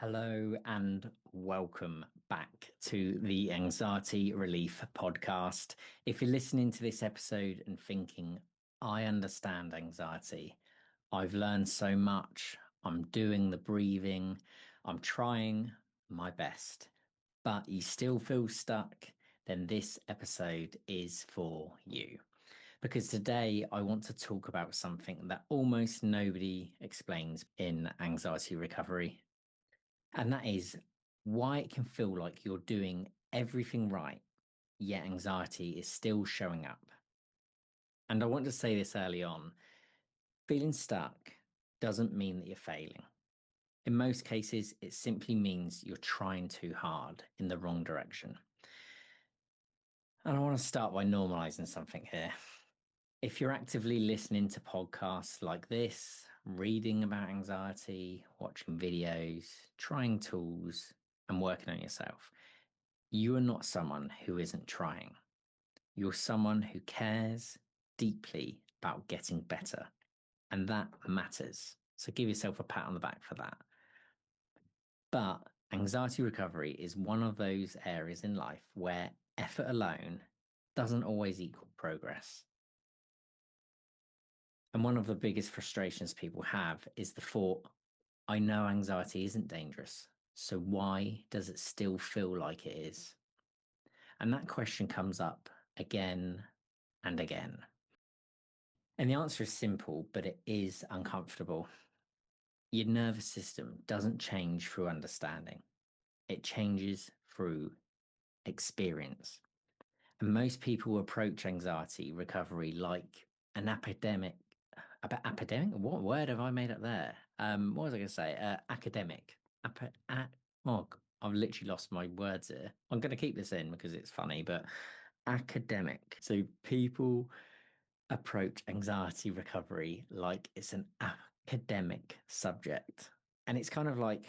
Hello and welcome back to the Anxiety Relief Podcast. If you're listening to this episode and thinking, I understand anxiety, I've learned so much, I'm doing the breathing, I'm trying my best, but you still feel stuck, then this episode is for you. Because today I want to talk about something that almost nobody explains in anxiety recovery, and that is why it can feel like you're doing everything right, yet anxiety is still showing up. And I want to say this early on, feeling stuck doesn't mean that you're failing. In most cases, it simply means you're trying too hard in the wrong direction. And I want to start by normalizing something here. If you're actively listening to podcasts like this, reading about anxiety, watching videos, trying tools, and working on yourself, you are not someone who isn't trying. You're someone who cares deeply about getting better, and that matters. So give yourself a pat on the back for that. But anxiety recovery is one of those areas in life where effort alone doesn't always equal progress. And one of the biggest frustrations people have is the thought, I know anxiety isn't dangerous, so why does it still feel like it is? And that question comes up again and again. And the answer is simple, but it is uncomfortable. Your nervous system doesn't change through understanding, it changes through experience. And most people approach anxiety recovery like an epidemic. Epidemic? What word have I made up there? What was I going to say? Academic. Oh, I've literally lost my words here. I'm going to keep this in because it's funny, but academic. So people approach anxiety recovery like it's an academic subject. And it's kind of like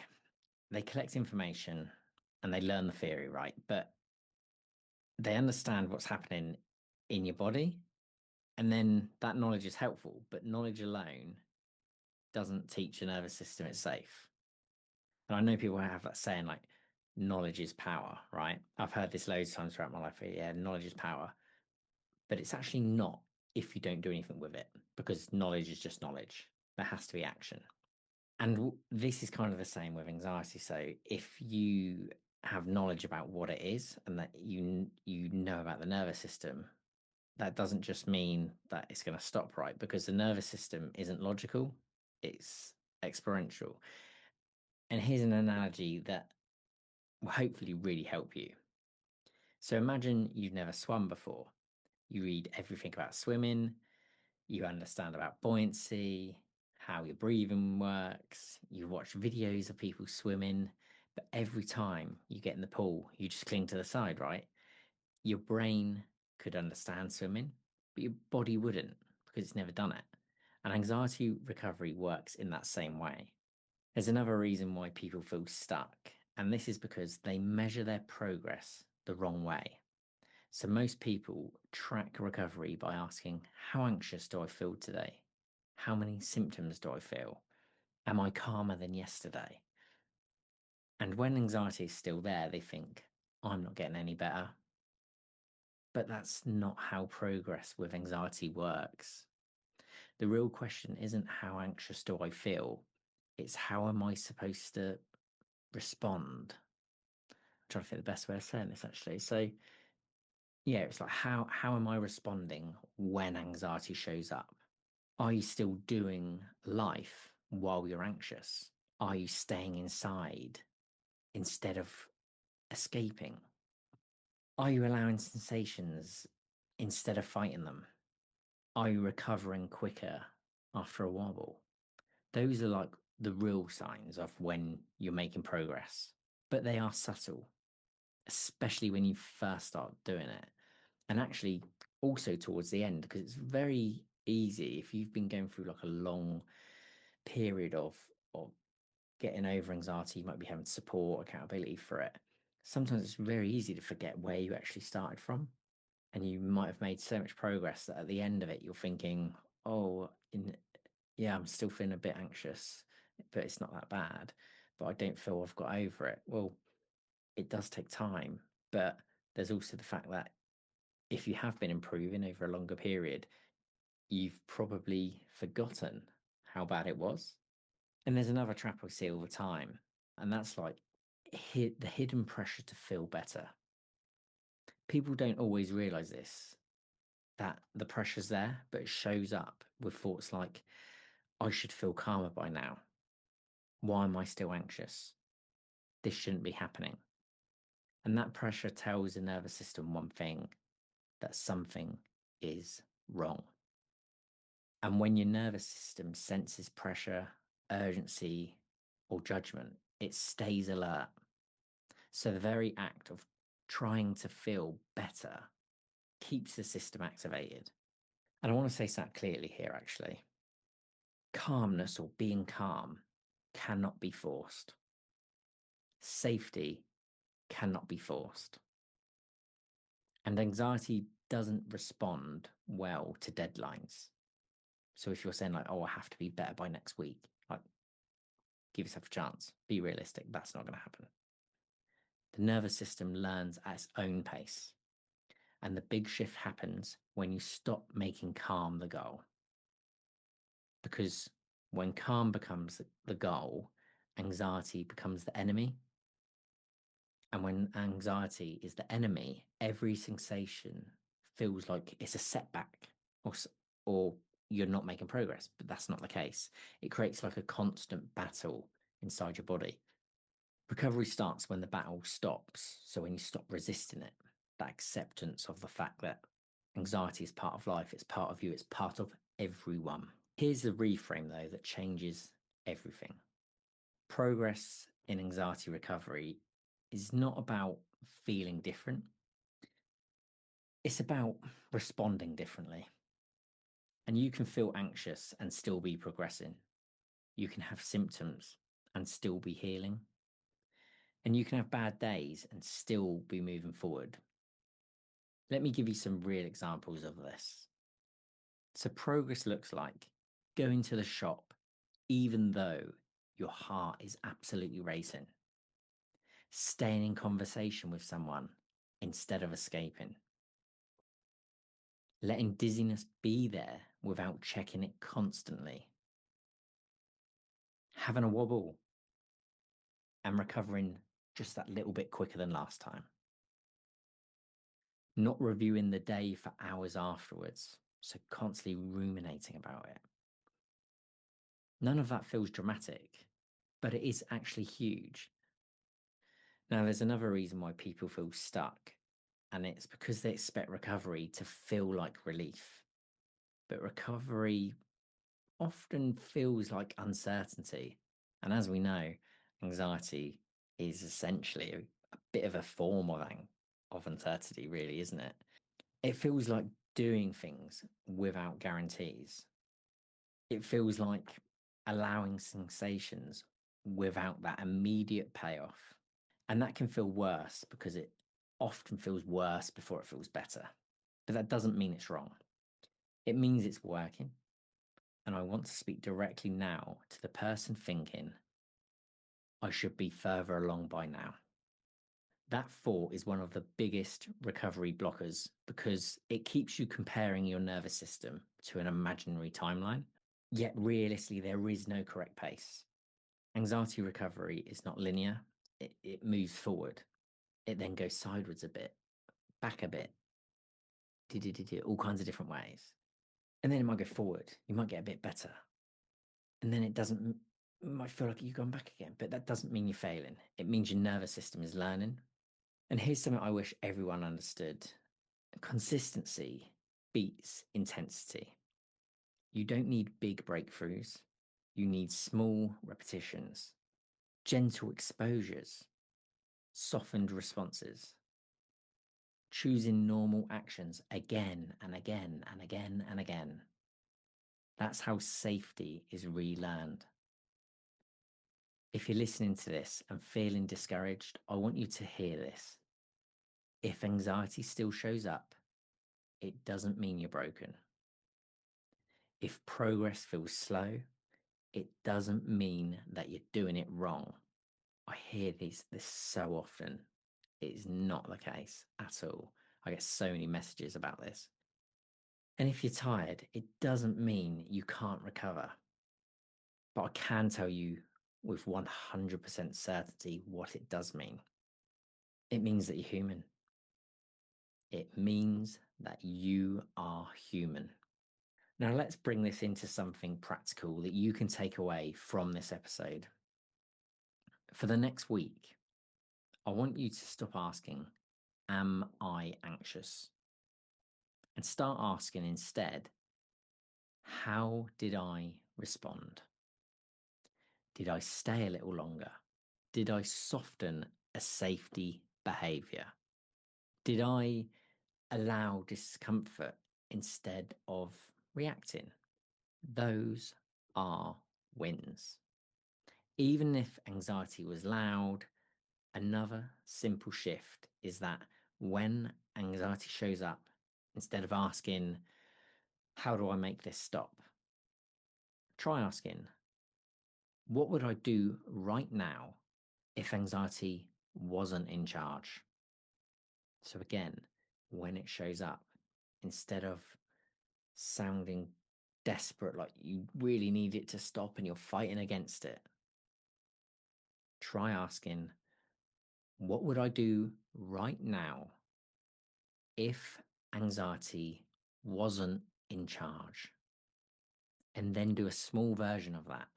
they collect information and they learn the theory, right? But they understand what's happening in your body. And then that knowledge is helpful, but knowledge alone doesn't teach your nervous system it's safe. And I know people have that saying like, knowledge is power, right? I've heard this loads of times throughout my life. Yeah, knowledge is power. But it's actually not if you don't do anything with it, because knowledge is just knowledge. There has to be action. And this is kind of the same with anxiety. So if you have knowledge about what it is and that you know about the nervous system, that doesn't just mean that it's going to stop, right? Because the nervous system isn't logical, it's experiential. And here's an analogy that will hopefully really help you. So imagine you've never swum before. You read everything about swimming, you understand about buoyancy, how your breathing works, you watch videos of people swimming, but every time you get in the pool, you just cling to the side, right? Your brain could understand swimming, but your body wouldn't because it's never done it. And anxiety recovery works in that same way. There's another reason why people feel stuck, and this is because they measure their progress the wrong way. So most people track recovery by asking, how anxious do I feel today? How many symptoms do I feel? Am I calmer than yesterday? And when anxiety is still there, they think, I'm not getting any better. But that's not how progress with anxiety works. The real question isn't how anxious do I feel? It's how am I supposed to respond? I'm trying to think the best way of saying this actually. So yeah, it's like how am I responding when anxiety shows up? Are you still doing life while you're anxious? Are you staying inside instead of escaping? Are you allowing sensations instead of fighting them? Are you recovering quicker after a wobble? Those are like the real signs of when you're making progress, but they are subtle, especially when you first start doing it. And actually, also towards the end, because it's very easy if you've been going through like a long period of getting over anxiety, you might be having support, accountability for it. Sometimes it's very easy to forget where you actually started from. And you might have made so much progress that at the end of it, you're thinking, oh, yeah, I'm still feeling a bit anxious, but it's not that bad. but I don't feel I've got over it. Well, it does take time, but there's also the fact that if you have been improving over a longer period, you've probably forgotten how bad it was. And there's another trap I see all the time, and that's like the hidden pressure to feel better. People don't always realize this, that the pressure's there, but it shows up with thoughts like, I should feel calmer by now. Why am I still anxious? This shouldn't be happening. And that pressure tells the nervous system one thing, that something is wrong. And when your nervous system senses pressure, urgency, or judgment, it stays alert. So the very act of trying to feel better keeps the system activated. And I want to say that clearly here, actually. Calmness or being calm cannot be forced. Safety cannot be forced. And anxiety doesn't respond well to deadlines. So if you're saying like, oh, I have to be better by next week, like, give yourself a chance, be realistic. That's not going to happen. The nervous system learns at its own pace. And the big shift happens when you stop making calm the goal. Because when calm becomes the goal, anxiety becomes the enemy. And when anxiety is the enemy, every sensation feels like it's a setback, or you're not making progress, but that's not the case. It creates like a constant battle inside your body. Recovery starts when the battle stops. So when you stop resisting it, that acceptance of the fact that anxiety is part of life, it's part of you, it's part of everyone. Here's the reframe, though, that changes everything. Progress in anxiety recovery is not about feeling different. It's about responding differently. And you can feel anxious and still be progressing. You can have symptoms and still be healing. And you can have bad days and still be moving forward. Let me give you some real examples of this. So progress looks like going to the shop, even though your heart is absolutely racing. Staying in conversation with someone instead of escaping. Letting dizziness be there without checking it constantly. Having a wobble and recovering just that little bit quicker than last time. Not reviewing the day for hours afterwards, so constantly ruminating about it. None of that feels dramatic, but it is actually huge. Now, there's another reason why people feel stuck, and it's because they expect recovery to feel like relief. But recovery often feels like uncertainty. And as we know, anxiety is essentially a bit of a form of uncertainty, really, isn't it? It feels like doing things without guarantees. It feels like allowing sensations without that immediate payoff. And that can feel worse because it often feels worse before it feels better. But that doesn't mean it's wrong. It means it's working. And I want to speak directly now to the person thinking, I should be further along by now. That thought is one of the biggest recovery blockers because it keeps you comparing your nervous system to an imaginary timeline. Yet realistically, there is no correct pace. Anxiety recovery is not linear. It moves forward. It then goes sideways a bit, back a bit, all kinds of different ways. And then it might go forward. You might get a bit better. And then it might feel like you've gone back again, but that doesn't mean you're failing. It means your nervous system is learning. And here's something I wish everyone understood. Consistency beats intensity. You don't need big breakthroughs. You need small repetitions, gentle exposures, softened responses, choosing normal actions again and again and again and again. That's how safety is relearned. If you're listening to this and feeling discouraged, I want you to hear this. If anxiety still shows up, it doesn't mean you're broken. If progress feels slow, it doesn't mean that you're doing it wrong. I hear this so often. It is not the case at all. I get so many messages about this. And if you're tired, it doesn't mean you can't recover. But I can tell you with 100% certainty what it does mean. It means that you're human. It means that you are human. Now, let's bring this into something practical that you can take away from this episode. For the next week, I want you to stop asking, am I anxious? And start asking instead, how did I respond? Did I stay a little longer? Did I soften a safety behavior? Did I allow discomfort instead of reacting? Those are wins. Even if anxiety was loud, another simple shift is that when anxiety shows up, instead of asking, how do I make this stop? Try asking, what would I do right now if anxiety wasn't in charge? So, again, when it shows up, instead of sounding desperate, like you really need it to stop and you're fighting against it, try asking, what would I do right now if anxiety wasn't in charge? And then do a small version of that,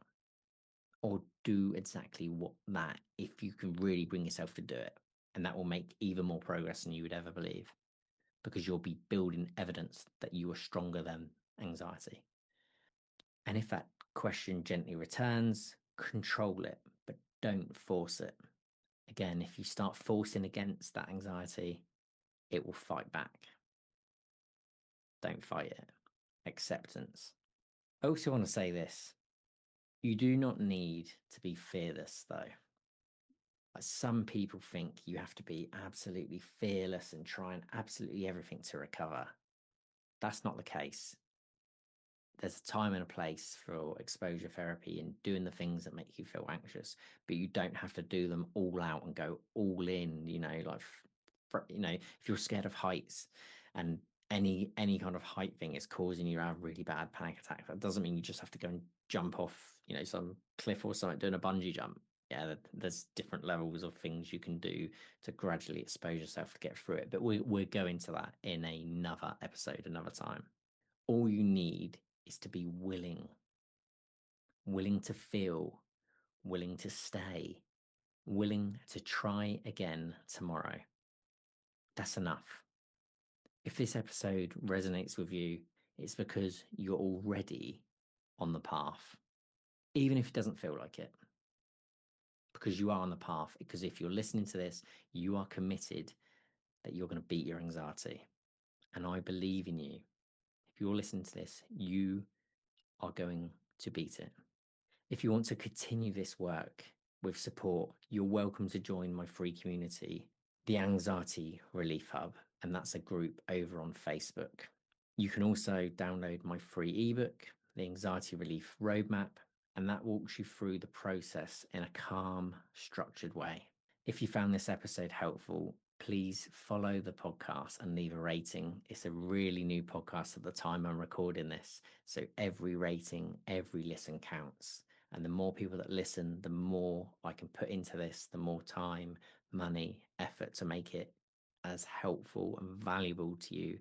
or do exactly what that if you can really bring yourself to do it. And that will make even more progress than you would ever believe, because you'll be building evidence that you are stronger than anxiety. And if that question gently returns, control it, but don't force it. Again, if you start forcing against that anxiety, it will fight back. Don't fight it. Acceptance. I also want to say this. You do not need to be fearless, though. Some people think you have to be absolutely fearless and try and absolutely everything to recover. That's not the case. There's a time and a place for exposure therapy and doing the things that make you feel anxious, but you don't have to do them all out and go all in, like, if you're scared of heights and any kind of height thing is causing you to have really bad panic attack, that doesn't mean you just have to go and jump off, some cliff or something, doing a bungee jump. Yeah, there's different levels of things you can do to gradually expose yourself to get through it. But we're going to that in another episode, another time. All you need is to be willing to feel, willing to stay, willing to try again tomorrow. That's enough. If this episode resonates with you, it's because you're already on the path, even if it doesn't feel like it. Because you are on the path, because if you're listening to this, you are committed that you're going to beat your anxiety. And I believe in you. If you're listening to this, you are going to beat it. If you want to continue this work with support, you're welcome to join my free community, the Anxiety Relief Hub, and that's a group over on Facebook. You can also download my free ebook, The Anxiety Relief Roadmap, and that walks you through the process in a calm, structured way. If you found this episode helpful, please follow the podcast and leave a rating. It's a really new podcast at the time I'm recording this, so every rating, every listen counts. And the more people that listen, the more I can put into this, the more time, money, effort to make it as helpful and valuable to you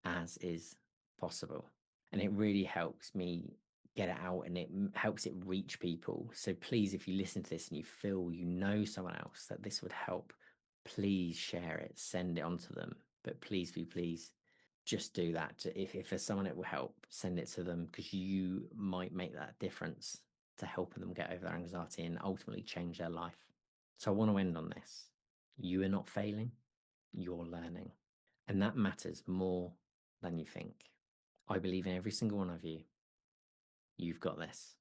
as is possible. And it really helps me get it out, and it helps it reach people. So please, if you listen to this and you feel someone else that this would help, please share it, send it on to them. But please, just do that. If there's someone it will help, send it to them, because you might make that difference to helping them get over their anxiety and ultimately change their life. So I want to end on this. You are not failing, you're learning. And that matters more than you think. I believe in every single one of you. You've got this.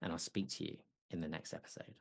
And I'll speak to you in the next episode.